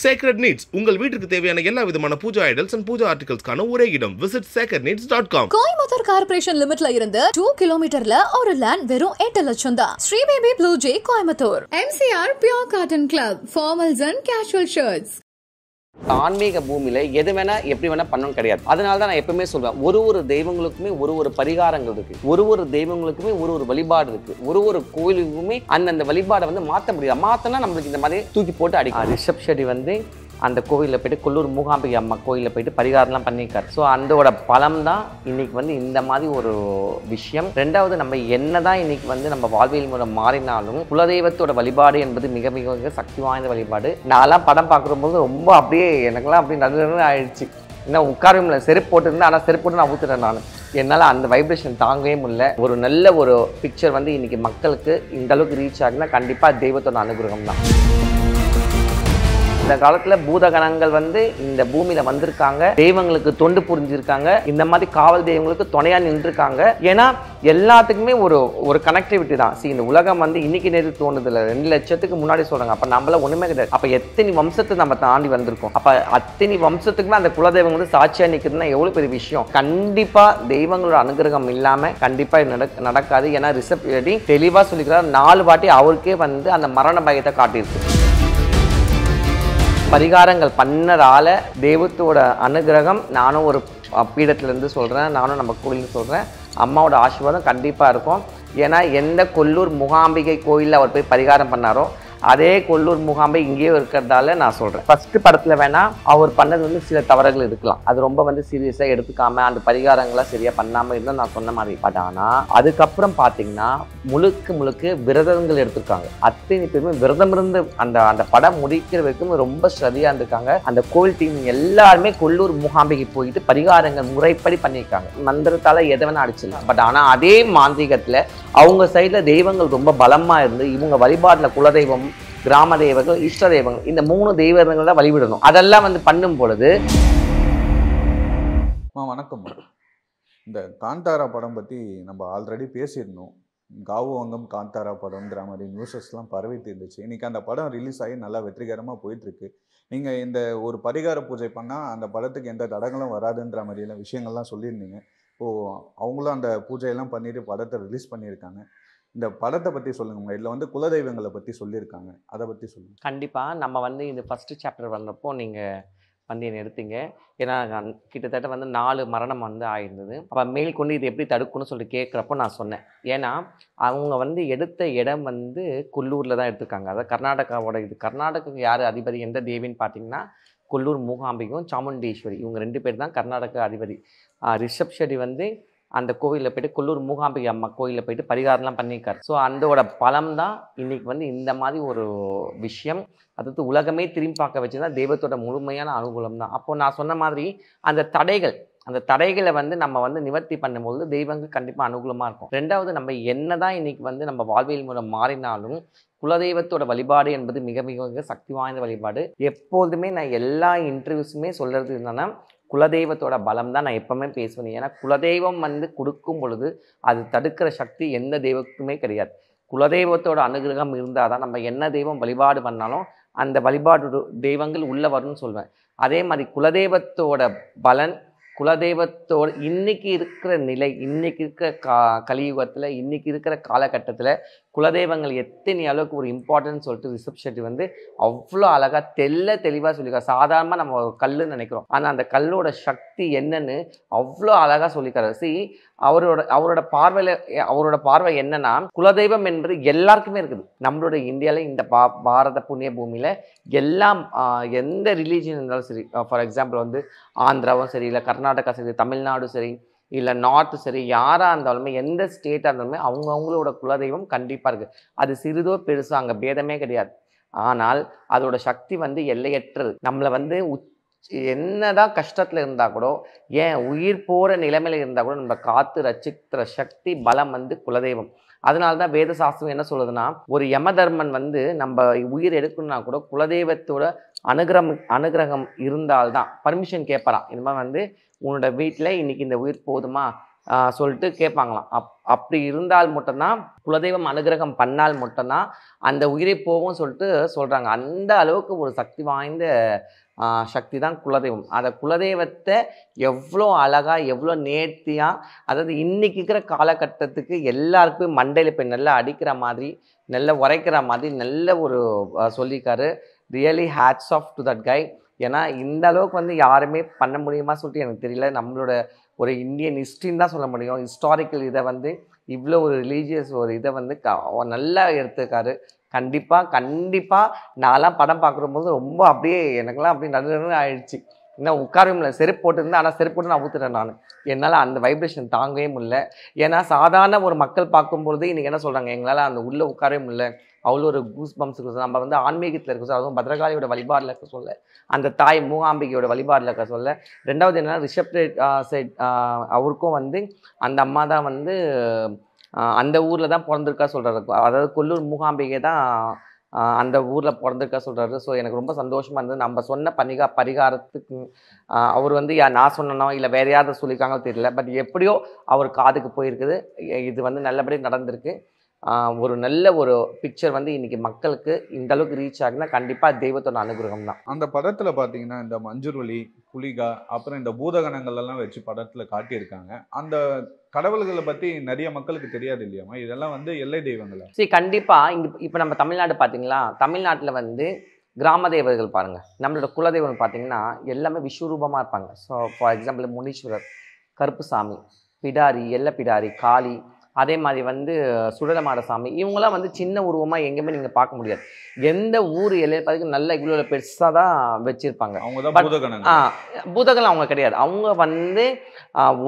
Sacred Needs உங்கள் வீட்டுக்கு தேவையான எல்லா விதமான பூஜா ஐடல்ஸ் and பூஜா ஆர்டிகல்ஸ்க்கான ஒரே இடம். Visit sacredneeds.com. கோயம்புத்தூர் கார்ப்பரேஷன் லிமிட்ல இருந்து 2 கிலோமீட்டர்ல ஒரு லேண்ட் வெறும் 8 லட்சம் தான். Sri baby blue J Coimbatore. MCR Pure Cotton Club, formals and casual shirts. ஆன்மீக பூமியில எது வேணா எப்படி வேணா பண்ணணும் கிடையாது. அதனால தான் நான் எப்பவுமே சொல்வேன், ஒரு தெய்வங்களுக்குமே ஒரு பரிகாரங்கள் இருக்கு, ஒரு தெய்வங்களுக்குமே ஒரு வழிபாடு இருக்கு, ஒரு கோயிலுக்குமே அந்த வழிபாடை வந்து மாற்ற முடியாது. மாத்தினா நம்மளுக்கு இந்த மாதிரி தூக்கி போட்டு அடிக்கும். ரிஷப் ஷெட்டி வந்து அந்த கோவிலில் போயிட்டு கொல்லூர் மூகாம்பிகை அம்மா கோயிலில் போயிட்டு பரிகாரம்லாம் பண்ணியிருக்காரு. ஸோ அதோட பலம் தான் இன்னைக்கு வந்து இந்த மாதிரி ஒரு விஷயம். ரெண்டாவது, நம்ம என்னதான் இன்னைக்கு வந்து நம்ம வாழ்வியல் முறை மாறினாலும் குலதெய்வத்தோட வழிபாடு என்பது மிக மிக சக்தி வாய்ந்த வழிபாடு. நான்லாம் படம் பார்க்கும்போது ரொம்ப அப்படியே எனக்குலாம் அப்படியே நடுநடு ஆயிடுச்சு. இன்னும் உட்காரமில்ல, செருப்பு போட்டுருந்தேன், ஆனால் செருப்பு போட்டு நான் ஊற்றுறேன். நான் என்னால் அந்த வைப்ரேஷன் தாங்கவே முடியல. ஒரு நல்ல ஒரு பிக்சர் வந்து இன்னைக்கு மக்களுக்கு இந்த அளவுக்கு ரீச் ஆகுதுன்னா கண்டிப்பாக தெய்வத்தோட அனுகிரகம் தான். இந்த காலத்துல பூதகணங்கள் வந்து இந்த பூமியில வந்திருக்காங்க, தெய்வங்களுக்கு தொண்டு புரிஞ்சிருக்காங்க, இந்த மாதிரி காவல் தெய்வங்களுக்கு துணையா நின்றுருக்காங்க. ஏன்னா எல்லாத்துக்குமே ஒரு கனெக்டிவிட்டி தான். இந்த உலகம் வந்து இன்னைக்கு நேற்று தோணுது இல்லை, 2 லட்சத்துக்கு முன்னாடி சொல்றாங்க. அப்ப நம்மள ஒண்ணுமே கிடையாது. அப்ப எத்தனை வம்சத்தை நம்ம தாண்டி வந்திருக்கோம். அப்ப அத்தனை வம்சத்துக்குமே அந்த குலதெய்வம் வந்து சாட்சியா நிற்குதுன்னா எவ்வளவு பெரிய விஷயம். கண்டிப்பா தெய்வங்களோட அனுகிரகம் இல்லாம கண்டிப்பா நடக்காது. ஏன்னா ரிஷப் ஷெட்டி தெளிவா சொல்லிக்கிறார், 4 வாட்டி அவருக்கே வந்து அந்த மரண பயத்தை காட்டியிருக்கு. பரிகாரங்கள் பண்ணதால தெய்வத்தோட அனுகிரகம், நானும் ஒரு பீடத்திலேருந்து சொல்கிறேன், நானும் நம்ம கோயில்னு சொல்கிறேன், அம்மாவோட ஆசீர்வாதம் கண்டிப்பாக இருக்கும். ஏன்னா எந்த கொல்லூர் மூகாம்பிகை கோயிலில் அவர் போய் பரிகாரம் பண்ணாரோ அதே கொல்லூர் மூகாம்பை இங்கேயும் இருக்கிறதால நான் சொல்கிறேன். ஃபர்ஸ்ட் படத்தில் வேணால் அவர் பண்ணது வந்து சில தவறுகள் இருக்கலாம், அது ரொம்ப வந்து சீரியஸாக எடுத்துக்காம அந்த பரிகாரங்களாம் சரியாக பண்ணாமல் இருந்தால் நான் சொன்ன மாதிரி. பட் ஆனால் அதுக்கப்புறம் பார்த்தீங்கன்னா முழுக்க விரதங்கள் எடுத்திருக்காங்க. அத்தனை பேருமே விரதம் இருந்து அந்த படம் முடிக்கிற வரைக்கும் ரொம்ப சரியாக இருந்திருக்காங்க. அந்த கோவில் டீம் எல்லாருமே கொல்லூர் மூகாம்பிகை போயிட்டு பரிகாரங்கள் முறைப்படி பண்ணியிருக்காங்க. மந்திரத்தால் எதை வேணா அடிச்சிடலாம். பட் ஆனால் அதே மாந்திரிகத்தில் அவங்க சைடில் தெய்வங்கள் ரொம்ப பலமாக இருந்து இவங்க வழிபாட்டில் குலதெய்வம், கிராம தெய்வங்கள், இஷ்ட தெய்வங்கள், இந்த 3 தெய்வங்கள் தான் வழிவிடணும். அதெல்லாம் வந்து பண்ணும் பொழுது. வணக்கம். இந்த காந்தாரா படம் பற்றி நம்ம ஆல்ரெடி பேசியிருந்தோம். காவு வங்கம் காந்தாரா படம்ங்கிற மாதிரி நியூஸஸ்லாம் பரவிட்டு இருந்துச்சு. இன்றைக்கி அந்த படம் ரிலீஸ் ஆகி நல்லா வெற்றிகரமாக போயிட்டுருக்கு. நீங்கள் இந்த ஒரு பரிகார பூஜை பண்ணால் அந்த படத்துக்கு எந்த தடங்களும் வராதுன்ற மாதிரியான விஷயங்கள்லாம் சொல்லியிருந்தீங்க. இப்போது அவங்களும் அந்த பூஜையெல்லாம் பண்ணிவிட்டு படத்தை ரிலீஸ் பண்ணியிருக்காங்க. இந்த படத்தை பற்றி சொல்லுங்கம்மா. இதில் வந்து குலதெய்வங்களை பற்றி சொல்லியிருக்காங்க, அதை பற்றி சொல்லுங்கள். கண்டிப்பாக நம்ம வந்து இந்த ஃபஸ்ட்டு சாப்டர் வந்தப்போ நீங்கள் வந்து என்னை எடுத்தீங்க. ஏன்னா கிட்டத்தட்ட வந்து 4 மரணம் வந்து ஆயிருந்தது. அப்போ மேல்கொண்டு இது எப்படி தடுக்கணும்னு சொல்லிட்டு கேட்குறப்போ நான் சொன்னேன். ஏன்னா அவங்க வந்து எடுத்த இடம் வந்து கொல்லூரில் தான் எடுத்திருக்காங்க. அதாவது கர்நாடகாவோட இது. கர்நாடகாவுக்கு யார் அதிபதி, எந்த தேவின்னு பார்த்தீங்கன்னா கொல்லூர் மூகாம்பிகும் சாமுண்டீஸ்வரி, இவங்க 2 பேர் தான் கர்நாடகா அதிபதி. ரிஷப் ஷெட்டி வந்து அந்த கோவிலில் போய்ட்டு கொல்லூர் மூகாம்பிகை அம்மா கோயிலில் போய்ட்டு பரிகாரம்லாம் பண்ணியிருக்காரு. ஸோ அதோட பலம் தான் இன்றைக்கி வந்து இந்த மாதிரி ஒரு விஷயம். அதாவது உலகமே திரும்பி பார்க்க வச்சுன்னா தெய்வத்தோட முழுமையான அனுகூலம் தான். அப்போது நான் சொன்ன மாதிரி அந்த தடைகளை வந்து நம்ம வந்து நிவர்த்தி பண்ணும்போது தெய்வங்கள் கண்டிப்பாக அனுகூலமாக இருக்கும். ரெண்டாவது, நம்ம என்ன தான் இன்றைக்கி வந்து நம்ம வாழ்வியல் முறை மாறினாலும் குலதெய்வத்தோட வழிபாடு என்பது மிக மிக சக்தி வாய்ந்த வழிபாடு. எப்போதுமே நான் எல்லா இன்டர்வியூஸுமே சொல்கிறது என்னன்னா, குலதெய்வத்தோட பலம் தான் நான் எப்பவுமே பேசுவேன். ஏன்னா குலதெய்வம் வந்து கொடுக்கும் பொழுது அது தடுக்கிற சக்தி எந்த தெய்வத்துக்குமே கிடையாது. குலதெய்வத்தோட அனுகிரகம் இருந்தால் தான் நம்ம என்ன தெய்வம் வழிபாடு பண்ணாலும் அந்த வழிபாடு தெய்வங்கள் உள்ளே வரும்னு சொல்வேன். அதே மாதிரி குலதெய்வத்தோட பலன், குலதெய்வத்தோட இன்னைக்கு இருக்கிற நிலை, இன்னைக்கு இருக்கிற கலியுகத்தில், இன்னைக்கு இருக்கிற காலகட்டத்தில் குலதெய்வங்கள் எத்தனை அளவுக்கு ஒரு இம்பார்ட்டன்ஸ் சொல்லிட்டு ரிஷப் ஷெட்டி வந்து அவ்வளோ அழகாக தெளிவாக சொல்லியிருக்காரு. சாதாரணமாக நம்ம ஒரு கல்லுன்னு நினைக்கிறோம், ஆனால் அந்த கல்லோட சக்தி என்னன்னு அவ்வளோ அழகாக சொல்லியிருக்காரு. அவரோட பார்வை என்னன்னா, குலதெய்வம் என்பது எல்லாருக்குமே இருக்குது. நம்மளோட இந்தியாவில் இந்த பாரத புண்ணிய பூமியில் எல்லாம் எந்த ரிலீஜியன் இருந்தாலும் சரி, ஃபார் எக்ஸாம்பிள் வந்து ஆந்திராவும் சரி, இல்லை கர்நாடகா சரி, தமிழ்நாடு சரி, இல்லை நார்த்து சரி, யாராக இருந்தாலுமே எந்த ஸ்டேட்டாக இருந்தாலுமே அவங்களோட குலதெய்வம் கண்டிப்பாக இருக்குது. அது சிறிதோ பெருசோ அங்கே பேதமே கிடையாது. ஆனால் அதோட சக்தி வந்து எல்லையற்றது. நம்மளை வந்து என்னதான் கஷ்டத்தில் இருந்தால் கூட, ஏன் உயிர் போகிற நிலைமையில் இருந்தால் கூட நம்ம காத்து ரட்சிக்கிற சக்தி பலம் வந்து குலதெய்வம். அதனால தான் வேத சாஸ்திரம் என்ன சொல்லுதுன்னா, ஒரு யமதர்மன் வந்து நம்ம உயிர் எடுக்கணும்னா கூட குலதெய்வத்தோட அனுகிரகம் இருந்தால்தான் பர்மிஷன் கேட்பறான். இந்த மாதிரி வந்து உன்னோட வீட்டில் இன்னைக்கு இந்த உயிர் போதுமா, சொல்லிட்டு கேட்பாங்களாம். அப்படி இருந்தால் மட்டும்தான் குலதெய்வம் அனுகிரகம் பண்ணால் மட்டும்தான் அந்த உயிரை போகும் சொல்லிட்டு சொல்கிறாங்க. அந்த அளவுக்கு ஒரு சக்தி வாய்ந்த சக்தி தான் குலதெய்வம். அந்த குலதெய்வத்தை எவ்வளோ அழகாக எவ்வளோ நேர்த்தியாக, அதாவது இன்றைக்கி இருக்கிற காலகட்டத்துக்கு எல்லாருக்குமே மண்டையில் போய் நல்லா அடிக்கிற மாதிரி நல்லா உரைக்கிற மாதிரி நல்ல ஒரு சொல்லியிருக்காரு. Really hats off to that guy. ஏன்னா இந்த அளவுக்கு வந்து யாருமே பண்ண முடியுமா சொல்லிட்டு எனக்கு தெரியல. நம்மளோட ஒரு இந்தியன் ஹிஸ்ட்ரின்னு தான் சொல்ல முடியும். ஹிஸ்டாரிக்கல் இதை வந்து இவ்வளோ ஒரு ரிலீஜியஸ் ஒரு இதை வந்து நல்லா எடுத்துக்காரு. கண்டிப்பாக நான்லாம் படம் பார்க்கும்போது ரொம்ப அப்படியே எனக்குலாம் அப்படியே நடுநடு ஆயிடுச்சு. இன்னும் உட்காரவே செருப்பு போட்டுருந்தேன். ஆனால் செருப்பு போட்டு நான் ஊற்றுறேன். நான் என்னால் அந்த வைப்ரேஷன் தாங்கவே முடியல. ஏன்னா சாதாரண ஒரு மக்கள் பார்க்கும்பொழுது இன்றைக்கி என்ன சொல்கிறாங்க, எங்களால் அந்த உள்ளே உட்காரவே முடியல, அவ்வளோ ஒரு கூஸ் பம்ப்ஸ் இருக்குது. நம்ம வந்து ஆன்மீகத்தில் இருக்க சொல்ல, அதுவும் பத்ரகாளியோட வழிபாடில் இருக்க சொல்ல, அந்த தாய் மூகாம்பிகையோட வழிபாடில் இருக்க சொல்ல. ரெண்டாவது என்னென்னா ரிஷப் சைட் அவருக்கும் வந்து அந்த அம்மா தான் வந்து அந்த ஊரில் தான் பிறந்திருக்கா சொல்கிறாரு. அதாவது கொல்லூர் மூகாம்பிகை தான் அந்த ஊரில் பிறந்திருக்கா சொல்கிறாரு. ஸோ எனக்கு ரொம்ப சந்தோஷமாக இருந்தது. நம்ம சொன்ன பரிகாரத்துக்கு அவர் வந்து நான் சொன்னனோ இல்லை வேறு யாராவது சொல்லியிருக்காங்களோ தெரியல. பட் எப்படியோ அவர் காதுக்கு போயிருக்குது. இது வந்து நல்லபடியாக நடந்திருக்கு. ஒரு நல்ல ஒரு பிக்சர் வந்து இன்றைக்கி மக்களுக்கு இந்த அளவுக்கு ரீச் ஆகுதுன்னா கண்டிப்பாக தெய்வத்தோட அனுகிரகம் தான். அந்த படத்தில் பார்த்தீங்கன்னா இந்த மஞ்சுருளி, புலிகா, அப்புறம் இந்த பூதகணங்கள் எல்லாம் வச்சு படத்தில் காட்டியிருக்காங்க. அந்த கடவுள்களை பற்றி நிறைய மக்களுக்கு தெரியாது இல்லையாமா? இதெல்லாம் வந்து எல்லை தெய்வங்களா? சரி, கண்டிப்பாக. இப்போ நம்ம தமிழ்நாடு பார்த்தீங்களா, தமிழ்நாட்டில் வந்து கிராம தேவர்கள் பாருங்கள். நம்மளோட குலதெய்வம் பார்த்தீங்கன்னா எல்லாமே விஸ்வரூபமாக இருப்பாங்க. So for example Muneeswarar, Karuppusamy, Pidari, எல்லை பிடாரி, காளி, அதே மாதிரி வந்து சுடலமாட சாமி, இவங்களாம் வந்து சின்ன உருவமாக எங்கேயுமே நீங்கள் பார்க்க முடியாது. எந்த ஊர் எல்லையில் பார்த்து நல்ல இவ்வளோ பெருசாக தான் வச்சுருப்பாங்க. அவங்க தான் பூதகணங்கள். பூதகணம் அவங்க கிடையாது. அவங்க வந்து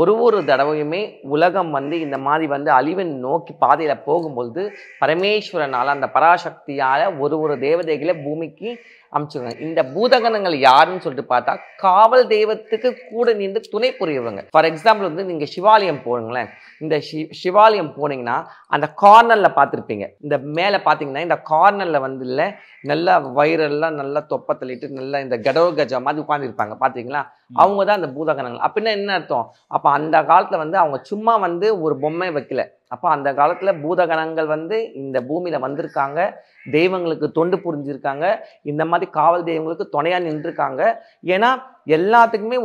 ஒரு தடவையுமே உலகம் வந்து இந்த மாதிரி வந்து அழிவை நோக்கி பாதையில் போகும்பொழுது பரமேஸ்வரனால் அந்த பராசக்தியால் ஒரு தேவதைகளை பூமிக்கு அமைச்சுருக்காங்க. இந்த பூதகணங்கள் யாருன்னு சொல்லிட்டு பார்த்தா காவல் தெய்வத்துக்கு கூட நின்று துணை புரியவங்க. ஃபார் எக்ஸாம்பிள் வந்து நீங்கள் சிவாலயம் போடுங்களேன். இந்த சிவாலயம் போனீங்கன்னா அந்த கார்னரில் பார்த்துருப்பீங்க. இந்த மேலே பார்த்தீங்கன்னா இந்த கார்னரில் வந்து இல்லை நல்லா வயிறெல்லாம் நல்லா தொப்பை தள்ளிட்டு நல்லா இந்த கஜா மாதிரி உட்காந்துருப்பாங்க. பார்த்தீங்களா? அவங்க தான் அந்த பூதகணங்கள். அப்படின்னா என்ன அர்த்தம்? அப்போ அந்த காலத்தில் வந்து அவங்க சும்மா வந்து ஒரு பொம்மை வைக்கல. அப்போ அந்த காலத்தில் பூதகணங்கள் வந்து இந்த பூமியில் வந்திருக்காங்க, தெய்வங்களுக்கு தொண்டு புரிஞ்சிருக்காங்க, இந்த மாதிரி காவல் தெய்வங்களுக்கு துணையாக நின்றுருக்காங்க. ஏன்னா எல்லாத்துக்குமே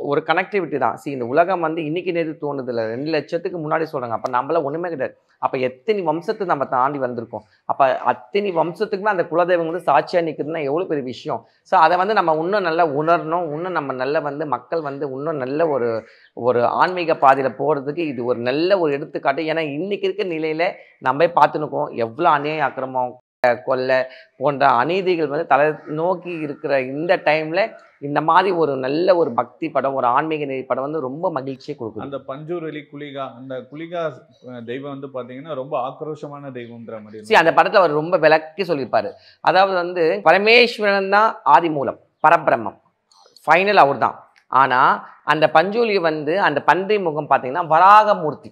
ஒரு கனெக்டிவிட்டி தான். இந்த உலகம் வந்து இன்னைக்கு நேற்று தோணுதில்லை, 2 லட்சத்துக்கு முன்னாடி சொல்கிறாங்க. அப்போ நம்மள ஒன்றுமே கிடையாது. அப்போ எத்தனை வம்சத்தை நம்ம தாண்டி வந்திருக்கோம். அப்போ அத்தனை வம்சத்துக்குமே அந்த குலதெய்வம் வந்து சாட்சியாக நிற்குதுன்னா எவ்வளோ பெரிய விஷயம். ஸோ அதை வந்து நம்ம இன்னும் நல்லா உணரணும். இன்னும் நம்ம நல்ல வந்து மக்கள் வந்து இன்னும் நல்ல ஒரு ஆன்மீக பாதையில் போகிறதுக்கு இது ஒரு நல்ல ஒரு எடுத்துக்காட்டு. ஏன்னா இன்றைக்கி இருக்க நிலையில் நம்ம பார்த்துனுக்கோம் எவ்வளோ அநியாய அக்கிரமம், கொள்ளை போன்ற அநீதிகள் வந்து தலை நோக்கி இருக்கிற இந்த டைமில் இந்த மாதிரி ஒரு நல்ல ஒரு பக்தி படம், ஒரு ஆன்மீக நெறி படம் வந்து ரொம்ப மகிழ்ச்சியை கொடுக்கும். அந்த பஞ்சூரலி குலிகா, அந்த குலிகா தெய்வம் வந்து பார்த்தீங்கன்னா ரொம்ப ஆக்ரோஷமான தெய்வம்ன்ற மாதிரி அந்த படத்தில் அவர் ரொம்ப விளக்கி சொல்லியிருப்பாரு. அதாவது வந்து பரமேஸ்வரன் தான் ஆதி மூலம், பரபிரம்மம், ஃபைனல் அவர் தான். ஆனால் அந்த பஞ்சூலி வந்து அந்த பன்றி முகம் பார்த்தீங்கன்னா வராகமூர்த்தி.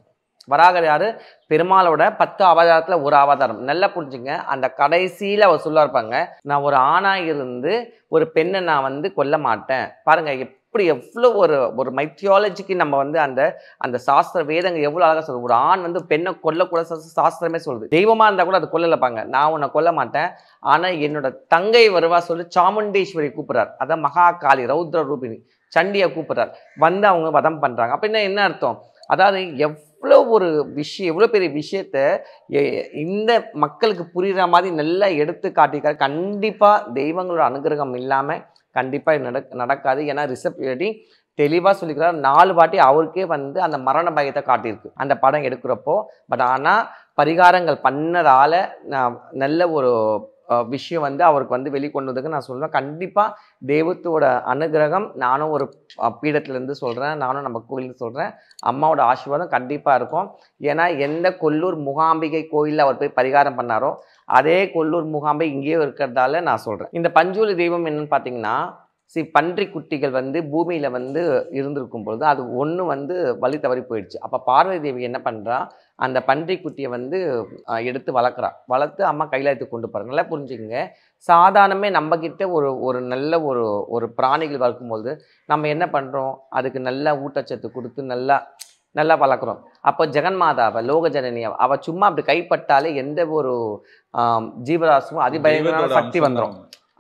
வராகர் யாரு? பெருமாளோட 10 அவதாரத்தில் ஒரு அவதாரம். நல்லா புரிஞ்சுங்க. அந்த கடைசியில் அவர் சொல்ல இருப்பாங்க, நான் ஒரு ஆணாக இருந்து ஒரு பெண்ணை நான் வந்து கொல்ல மாட்டேன். பாருங்க எப்படி எவ்வளோ ஒரு மைத்தியாலஜிக்கு நம்ம வந்து அந்த சாஸ்திர வேதங்கள் எவ்வளோ அழகாக சொல்லுது. ஒரு ஆண் வந்து பெண்ணை கொல்லக்கூட சாஸ்திரமே சொல்லுது. தெய்வமாக இருந்தால் கூட அது கொல்லலைப்பாங்க. நான் உன்னை கொல்ல மாட்டேன், ஆனால் என்னோட தங்கை வருவா சொல்லி சாமுண்டேஸ்வரி கூப்பிட்றார். அதான் மகாகாளி ரௌத்ர ரூபிணி சண்டியை கூப்பிட்றார். வந்து அவங்க வதம் பண்ணுறாங்க. அப்படின்னா என்ன அர்த்தம்? அதாவது எவ்வளோ ஒரு விஷயம், எவ்வளோ பெரிய விஷயத்த இந்த மக்களுக்கு புரிகிற மாதிரி நல்லா எடுத்து காட்டியிருக்காரு. கண்டிப்பாக தெய்வங்களோட அனுகிரகம் இல்லாமல் கண்டிப்பாக நடக்காது. ஏன்னா ரிஷப் தெளிவாக சொல்லிக்கிறார். 4 வாட்டி அவருக்கே வந்து அந்த மரண பயத்தை காட்டியிருக்கு அந்த படம் எடுக்கிறப்போ. பட் ஆனால் பரிகாரங்கள் பண்ணதால நல்ல ஒரு விஷயம் வந்து அவருக்கு வந்து வெளிக்கொண்டதுக்கு நான் சொல்கிறேன். கண்டிப்பாக தெய்வத்தோட அனுகிரகம், நானும் ஒரு பீடத்துலேருந்து சொல்கிறேன், நானும் நம்ம கோயிலில் சொல்கிறேன், அம்மாவோட ஆசீர்வாதம் கண்டிப்பாக இருக்கும். ஏன்னா எந்த கொல்லூர் மூகாம்பிகை கோயிலில் அவர் போய் பரிகாரம் பண்ணாரோ அதே கொல்லூர் மூகாம்பிகை இங்கேயும் இருக்கிறதால நான் சொல்கிறேன். இந்த பஞ்சூலி தெய்வம் என்னன்னு பார்த்தீங்கன்னா, பன்றி குட்டிகள் வந்து பூமியில் வந்து இருந்திருக்கும் பொழுது அது ஒன்று வந்து வழி தவறி போயிடுச்சு. அப்போ பார்வதி தேவி என்ன பண்ணுறா, அந்த பன்றி குட்டியை வந்து எடுத்து வளர்த்து அம்மா கையில் எடுத்து கொண்டு போகிறாங்க. நல்லா புரிஞ்சுக்கங்க. சாதாரணமே நம்மக்கிட்ட ஒரு நல்ல ஒரு பிராணிகள் வளர்க்கும்போது நம்ம என்ன பண்ணுறோம், அதுக்கு நல்ல ஊட்டச்சத்து கொடுத்து நல்லா நல்லா வளர்க்குறோம். அப்போ ஜெகன்மாதாவை லோக ஜனனியை அவள் சும்மா அப்படி கைப்பட்டாலே எந்த ஒரு ஜீவராசும் அதிபயங்கரமான சக்தி வந்துடும்,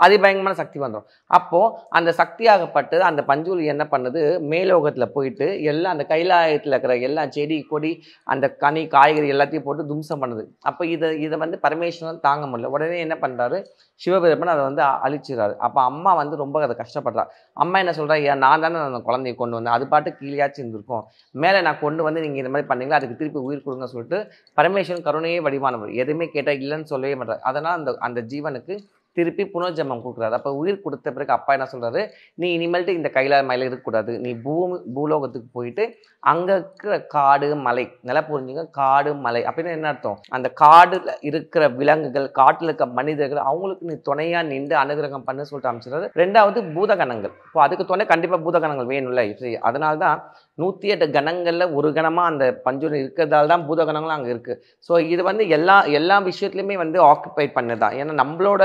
அதிபயங்கரமான சக்தி வந்துடும். அப்போது அந்த சக்தியாகப்பட்டு அந்த பஞ்சூலி என்ன பண்ணுது, மேலோகத்தில் போயிட்டு எல்லாம் அந்த கைலாயத்தில் இருக்கிற எல்லா செடி கொடி அந்த கனி காய்கறி எல்லாத்தையும் போட்டு தும்சம் பண்ணுது. அப்போ இதை வந்து பரமேஸ்வரன் தாங்க முடியல. உடனே என்ன பண்ணுறாரு, சிவபெருமன் அதை வந்து அழிச்சிடுறாரு. அப்போ அம்மா வந்து ரொம்ப அதை கஷ்டப்படுறா. அம்மா என்ன சொல்கிறா, ஏன் நான் தானே அந்த குழந்தைய கொண்டு வந்தேன், அது பாட்டு கீழேயாச்சும் இருந்திருக்கும், மேலே நான் கொண்டு வந்து நீங்கள் இந்த மாதிரி பண்ணீங்களா, அதுக்கு திருப்பி உயிர் கொடுங்க சொல்லிட்டு பரமேஸ்வரன் கருணையே வடிவானவர், எதுவுமே கேட்டால் இல்லைன்னு சொல்லவே மாட்டார். அதனால் அந்த ஜீவனுக்கு திருப்பி புனர்ஜென்மம் கொடுக்குறாரு. அப்போ உயிர் கொடுத்த பிறகு அப்பா என்ன சொல்கிறாரு, நீ இனிமேல்ட்டு இந்த கைலாய மலையில் இருக்கக்கூடாது, நீ பூலோகத்துக்கு போயிட்டு அங்கே இருக்கிற காடு மலை, நல்லா புரிஞ்சுங்க, காடு மலை அப்படின்னு என்ன அர்த்தம், அந்த காடில் இருக்கிற விலங்குகள் காட்டில் இருக்க மனிதர்கள் அவங்களுக்கு நீ துணையாக நின்று அனுகிரகம் பண்ணு சொல்லிட்டு அமைச்சிடாரு. ரெண்டாவது பூதகணங்கள். இப்போ அதுக்கு துணை கண்டிப்பாக பூதகணங்கள் வேணும்ல. அதனால தான் 108 கணங்களில் ஒரு கணமாக அந்த பஞ்சூரி இருக்கிறதால தான் பூதகணங்களும் அங்கே இருக்குது. ஸோ இது வந்து எல்லா விஷயத்துலையுமே வந்து ஆக்குபை பண்ணதான். ஏன்னா நம்மளோட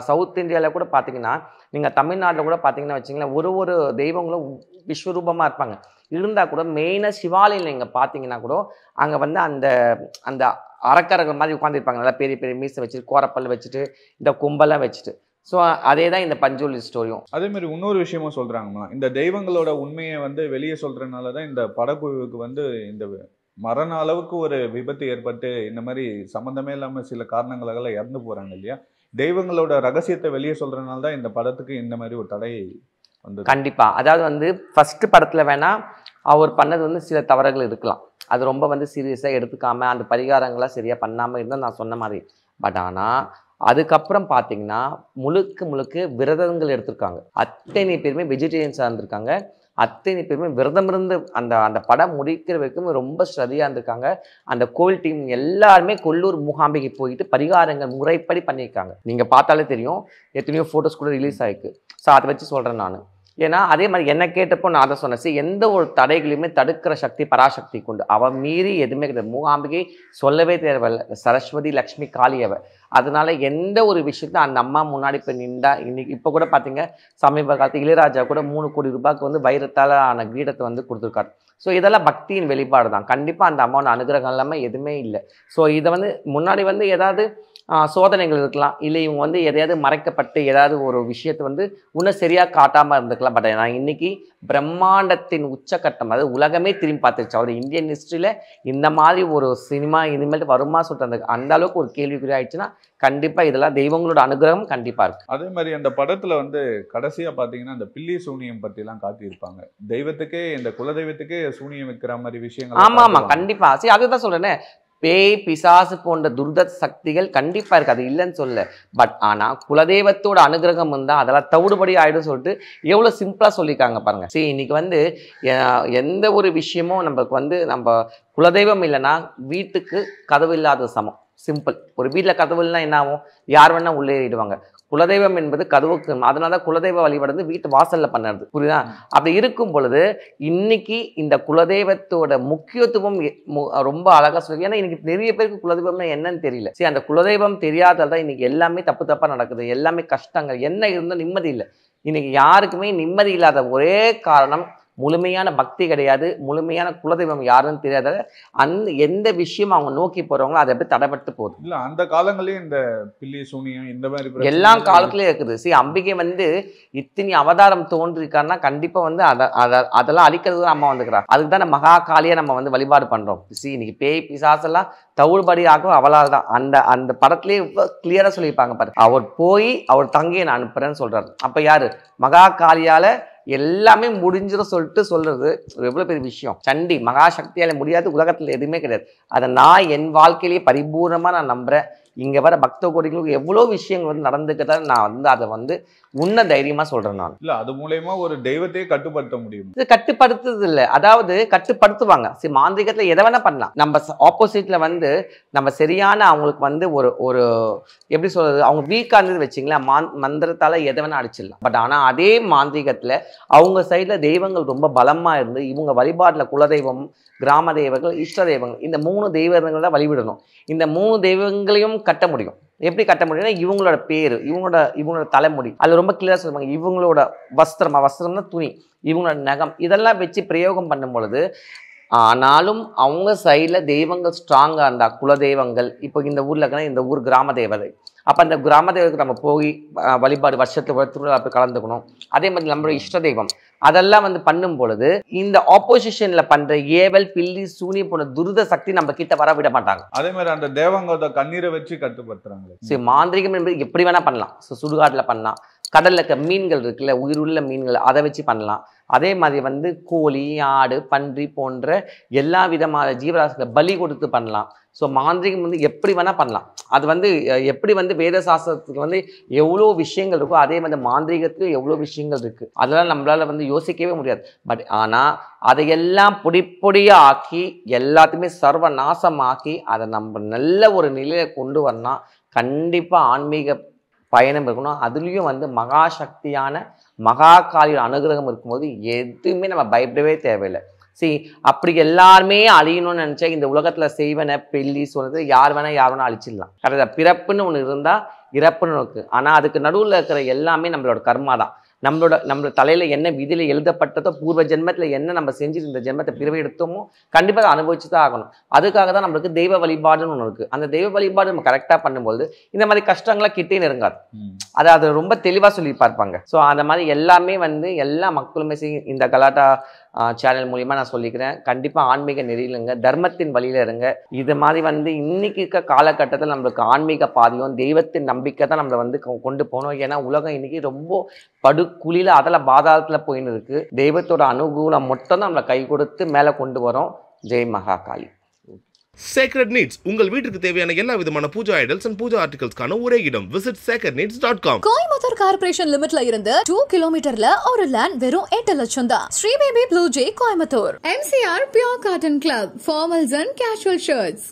சவுத் இந்தியாவில் கூட பார்த்தீங்கன்னா, நீங்கள் தமிழ்நாட்டில் கூட பார்த்தீங்கன்னா வச்சிங்களேன், ஒரு தெய்வங்களும் விஸ்வரூபமாக இருப்பாங்க. இருந்தால் கூட மெயினாக சிவாலயில் நீங்கள் பார்த்தீங்கன்னா கூட அங்கே வந்து அந்த அரக்கர்கள் மாதிரி உட்காந்துருப்பாங்க, நல்லா பெரிய பெரிய மீசை வச்சுட்டு கோரப்பல் வச்சுட்டு இந்த கும்பலாம் வச்சுட்டு. ஸோ அதே தான் இந்த பஞ்சூலி ஸ்டோரியும். அதே மாதிரி இன்னொரு விஷயமும் சொல்கிறாங்களா, இந்த தெய்வங்களோட உண்மையை வந்து வெளியே சொல்கிறதுனால தான் இந்த படக்குழுவுக்கு வந்து இந்த மரண அளவுக்கு ஒரு விபத்து ஏற்பட்டு இந்த மாதிரி சம்மந்தமே இல்லாமல் சில காரணங்களால இறந்து போகிறாங்க இல்லையா. தெய்வங்களோட ரகசியத்தை வெளியே சொல்கிறதுனால தான் இந்த படத்துக்கு இந்த மாதிரி ஒரு தடை வந்து. கண்டிப்பாக. அதாவது வந்து ஃபஸ்ட்டு படத்தில் வேணால் அவர் பண்ணது வந்து சில தவறுகள் இருக்கலாம், அது ரொம்ப வந்து சீரியஸாக எடுத்துக்காமல் அந்த பரிகாரங்களாக சரியாக பண்ணாமல் இருந்தால் நான் சொன்ன மாதிரி. பட் ஆனால் அதுக்கப்புறம் பார்த்தீங்கன்னா முழுக்க விரதங்கள் எடுத்திருக்காங்க. அத்தனை பேருமே வெஜிடேரியன்ஸாக இருந்திருக்காங்க. அத்தனை பேருமே விரதம் இருந்து அந்த படம் முடிக்கிற வரைக்கும் ரொம்ப ஸ்ரதியாக இருந்திருக்காங்க. அந்த கோவில் டீம் எல்லாருமே கொல்லூர் மூகாம்பிகை போயிட்டு பரிகாரங்கள் முறைப்படி பண்ணியிருக்காங்க. நீங்கள் பார்த்தாலே தெரியும், எத்தனையோ ஃபோட்டோஸ் கூட ரிலீஸ் ஆகிருக்கு. ஸோ அதை வச்சு சொல்கிறேன் நான். ஏன்னா அதே மாதிரி என்ன கேட்டப்போ நான் அதை சொன்னேன், எந்த ஒரு தடைகளையுமே தடுக்கிற சக்தி பராசக்தி கொண்டு, அவள் மீறி எதுவுமே கிடையாது. மூகாம்பிகை சொல்லவே தேவையில்லை, சரஸ்வதி லக்ஷ்மி காளி அவ. அதனால எந்த ஒரு விஷயத்த அந்த அம்மா முன்னாடி போய் நின்றா. இன்னைக்கு இப்போ கூட பார்த்தீங்க, சமீப காலத்து இளையராஜா கூட 3 கோடி ரூபாய்க்கு வந்து வைரத்தால் ஆன கிரீடத்தை வந்து கொடுத்துருக்காரு. ஸோ இதெல்லாம் பக்தியின் வெளிப்பாடு தான். கண்டிப்பாக அந்த அம்மாவோட அனுகிரகம் இல்லாமல் எதுவுமே இல்லை. ஸோ இதை வந்து முன்னாடி வந்து ஏதாவது சோதனைகள் இருக்கலாம், இல்லை இவங்க வந்து எதையாவது மறைக்கப்பட்டு ஏதாவது ஒரு விஷயத்தை வந்து இன்னும் சரியாக காட்டாமல் இருந்துக்கலாம். பட் நான் இன்னைக்கு பிரம்மாண்டத்தின் உச்சக்கட்டம், அதாவது உலகமே திரும்பி பார்த்துருச்சு. அவர் இந்தியன் ஹிஸ்ட்ரியில் இந்த மாதிரி ஒரு சினிமா இனிமேல் வருமா சொல்லிட்டு அந்த அளவுக்கு ஒரு கேள்விக்குறி ஆயிடுச்சுன்னா கண்டிப்பாக இதெல்லாம் தெய்வங்களோட அனுகிரகம் கண்டிப்பாக இருக்குது. அதே மாதிரி அந்த படத்தில் வந்து கடைசியாக பார்த்தீங்கன்னா அந்த பில்லி சூனியம் பற்றிலாம் காட்டியிருப்பாங்க. தெய்வத்துக்கே, இந்த குலதெய்வத்துக்கே சூனியம் வைக்கிற மாதிரி விஷயங்கள். ஆமாம் கண்டிப்பாக. சரி, அதுதான் சொல்கிறேனே, பேய் பிசாசு போன்ற துர்த சக்திகள் கண்டிப்பாக இருக்குது, அது இல்லைன்னு சொல்ல. பட் ஆனால் குலதெய்வத்தோட அனுகிரகம் இருந்தால் அதெல்லாம் தவிடுபடி ஆகிடும் சொல்லிட்டு எவ்வளோ சிம்பிளாக சொல்லியிருக்காங்க பாருங்கள். சரி, இன்னைக்கு வந்து எந்த ஒரு விஷயமும் நம்மளுக்கு வந்து நம்ம குலதெய்வம் இல்லைன்னா வீட்டுக்கு கதவு இல்லாத சமம். சிம்பிள். ஒரு வீட்டில் கதவு இல்லைன்னா என்ன ஆகும், யார் வேணால் உள்ளே ஏறிடுவாங்க. குலதெய்வம் என்பது கதவுக்கு, அதனால தான் குலதெய்வ வழிபடுறது வீட்டு வாசலில் பண்ணுறது, புரியுதா? அப்படி இருக்கும் பொழுது இன்னைக்கு இந்த குலதெய்வத்தோட முக்கியத்துவம் ரொம்ப அழகாக சொல்லி. ஏன்னா இன்னைக்கு நிறைய பேருக்கு குலதெய்வம்னா என்னன்னு தெரியல. சரி, அந்த குலதெய்வம் தெரியாததான் இன்னைக்கு எல்லாமே தப்பாக நடக்குது, எல்லாமே கஷ்டங்கள், என்ன இருந்தும் நிம்மதி இல்லை. இன்னைக்கு யாருக்குமே நிம்மதி இல்லாத ஒரே காரணம் முழுமையான பக்தி கிடையாது, முழுமையான குலதெய்வம் யாருன்னு தெரியாத எந்த விஷயம் அவங்க நோக்கி போறவங்களோ அதை எப்படி தடைப்பட்டு போகுது. இல்ல அந்த காலங்களையும் இந்த பில்லி சூனியம் இந்த மாதிரி எல்லா காலத்துலயும் இருக்குது. சரி, அம்பிகை வந்து இத்தனை அவதாரம் தோன்றிருக்காருன்னா கண்டிப்பா வந்து அதெல்லாம் அழிக்கிறது அம்மா வந்துக்கிறா. அதுக்கு தான் மகா காளியா நம்ம வந்து வழிபாடு பண்றோம். சரி, இன்னைக்கு பேய் பிசாசெல்லாம் தவிடுபடி ஆகும் அவளால் தான். அந்த படத்திலேயே கிளியரா சொல்லியிருப்பாங்க பாரு, அவர் போய் அவர் தங்கையை நான் அனுப்புறேன்னு சொல்றாரு. அப்ப யாரு, மகா காளியால எல்லாமே முடிஞ்சிடும் சொல்லிட்டு சொல்றது எவ்வளவு பெரிய விஷயம். சண்டி மகாசக்தியால முடியாது, உலகத்துல எதுவுமே கிடையாது. அதை நான் என் வாழ்க்கையிலேயே பரிபூர்ணமா நான் நம்புறேன். இங்க வர பக்த கோடிகளுக்கு எவ்வளோ விஷயங்கள் வந்து நடந்துக்கதான் நான் வந்து அதை வந்து உன்ன தைரியமா சொல்றேன். நான் இல்ல அது மூலயமா ஒரு தெய்வத்தையே கட்டுப்படுத்த முடியும். இது கட்டுப்படுத்துறது இல்லை, அதாவது கட்டுப்படுத்துவாங்க. சரி, மாந்திரிகத்துல எதை வேணா பண்ணலாம். நம்ம ஆப்போசிட்ல வந்து நம்ம சரியான அவங்களுக்கு வந்து ஒரு எப்படி சொல்றது, அவங்க வீக்கா இருந்தது வச்சிங்களேன், மந்திரத்தால எதை வேணா அடிச்சிடலாம். பட் ஆனா அதே மாந்திரிகத்துல அவங்க சைட்ல தெய்வங்கள் ரொம்ப பலமா இருந்து இவங்க வழிபாட்டுல குலதெய்வம், கிராம தெய்வங்கள், இஷ்ட தெய்வங்கள், இந்த 3 தெய்வங்கள் தான் வழிவிடணும். இந்த 3 தெய்வங்களையும் கட்ட முடியும். எப்படி கட்ட முடியும்னா இவங்களோட பேரு, இவங்களோட தலைமுடி, அது ரொம்ப கிளியரா சொல்லுவாங்க. இவங்களோட வஸ்திரம்னா துணி, இவங்களோட நகம், இதெல்லாம் வச்சு பிரயோகம் பண்ணும் பொழுது ஆனாலும் அவங்க சைடில் தெய்வங்கள் ஸ்ட்ராங்காக இருந்தால் குலதெய்வங்கள் இப்போ இந்த ஊரில் இருக்கிற இந்த ஊர் கிராம தேவதை, அப்போ அந்த கிராம தேவதைக்கு நம்ம போய் வழிபாடு வருஷத்துக்கு திருவிழா போய் கலந்துக்கணும். அதே மாதிரி நம்மளோட இஷ்ட தெய்வம் அதெல்லாம் வந்து பண்ணும் பொழுது இந்த ஆப்போசிஷன்ல பண்ற ஏவல் பில்லி சூனி போன துரித சக்தி நம்ம கிட்ட வர விட மாட்டாங்க. அதே மாதிரி அந்த தேவங்கோட கண்ணீரை வச்சு கட்டுப்படுத்துறாங்க. சரி, மாந்திரிகம் என்பது எப்படி வேணா பண்ணலாம். சுடுகாட்டுல பண்ணலாம், கடல்ல இருக்க மீன்கள் இருக்குல்ல, உயிருள்ள மீன்கள், அதை வச்சு பண்ணலாம். அதே மாதிரி வந்து கோழி, ஆடு, பன்றி போன்ற எல்லா விதமான ஜீவராசிகளை பலி கொடுத்து பண்ணலாம். ஸோ மாந்திரிகம் வந்து எப்படி வேணால் பண்ணலாம். அது வந்து எப்படி வந்து வேத சாஸ்திரத்துக்கு வந்து எவ்வளோ விஷயங்கள் இருக்கோ அதே மாதிரி மாந்திரிகத்துக்கு எவ்வளோ விஷயங்கள் இருக்குது. அதெல்லாம் நம்மளால் வந்து யோசிக்கவே முடியாது. பட் ஆனால் அதையெல்லாம் பொடியாக ஆக்கி எல்லாத்தையுமே சர்வ நாசமாக்கி அதை நம்ம நல்ல ஒரு நிலையை கொண்டு வரணும். கண்டிப்பாக ஆன்மீக பயணம் இருக்கணும். அதுலேயும் வந்து மகாசக்தியான மகாகாலியோட அனுகிரகம் இருக்கும்போது எதுவுமே நம்ம பயப்படவே தேவையில்லை. சரி, அப்படி எல்லாருமே அழியணும்னு நினச்சா இந்த உலகத்தில் செய்வன பெல்லி சொல்றது யார் வேணா அழிச்சிடலாம். கரெக்டாக பிறப்புன்னு ஒன்று இருந்தால் இறப்புன்னு இருக்கு. ஆனால் அதுக்கு நடுவில் இருக்கிற எல்லாமே நம்மளோட கர்மா தான். நம்மளோட தலையில என்ன விதியில எழுதப்பட்டதோ, பூர்வ ஜென்மத்தில் என்ன நம்ம செஞ்சுட்டு இந்த ஜென்மத்தை பிறவை எடுத்தோமோ கண்டிப்பாக அதை அனுபவிச்சு தான் ஆகணும். அதுக்காக தான் நம்மளுக்கு தெய்வ வழிபாடுன்னு ஒன்று இருக்குது. அந்த தெய்வ வழிபாடு நம்ம கரெக்டாக பண்ணும்போது இந்த மாதிரி கஷ்டங்களாக கிட்டே நெருங்காது. அதை ரொம்ப தெளிவாக சொல்லி பார்ப்பாங்க. ஸோ அந்த மாதிரி எல்லாமே வந்து எல்லா மக்களுமே இந்த கலாட்டா சேனல் மூலிமா நான் சொல்லிக்கிறேன். கண்டிப்பாக ஆன்மீக நெறியிலுங்க, தர்மத்தின் வழியில இருங்க. இது மாதிரி வந்து இன்னைக்கு இருக்க காலகட்டத்தில் நம்மளுக்கு ஆன்மீக பாதியும் தெய்வத்தின் நம்பிக்கை தான் நம்மளை வந்து கொண்டு போகணும். ஏன்னா உலகம் இன்னைக்கு ரொம்ப படுகுழியில் அதில் பாதாளத்தில் போயின்னு இருக்கு. தெய்வத்தோட அனுகூலம் மட்டும் தான் நம்மளை கை கொடுத்து மேலே கொண்டு வரோம். ஜெய் மகாகாளி. Sacred Needs உங்கள் வீட்டுக்கு தேவையான எல்லா விதமான பூஜா ஐடல்ஸ் அண்ட் பூஜா ஆர்டிகல்ஸ்க்கான ஒரே இடம். Visit sacredneeds.com. கோயம்புத்தூர் கார்ப்பரேஷன் லிமிட்ல இருந்து 2 கிலோமீட்டர்ல ஒரு லேண்ட் வெறும் 8 லட்சம் தான். Sri baby blue J Coimbatore. MCR Pure Cotton Club, formals and casual shirts.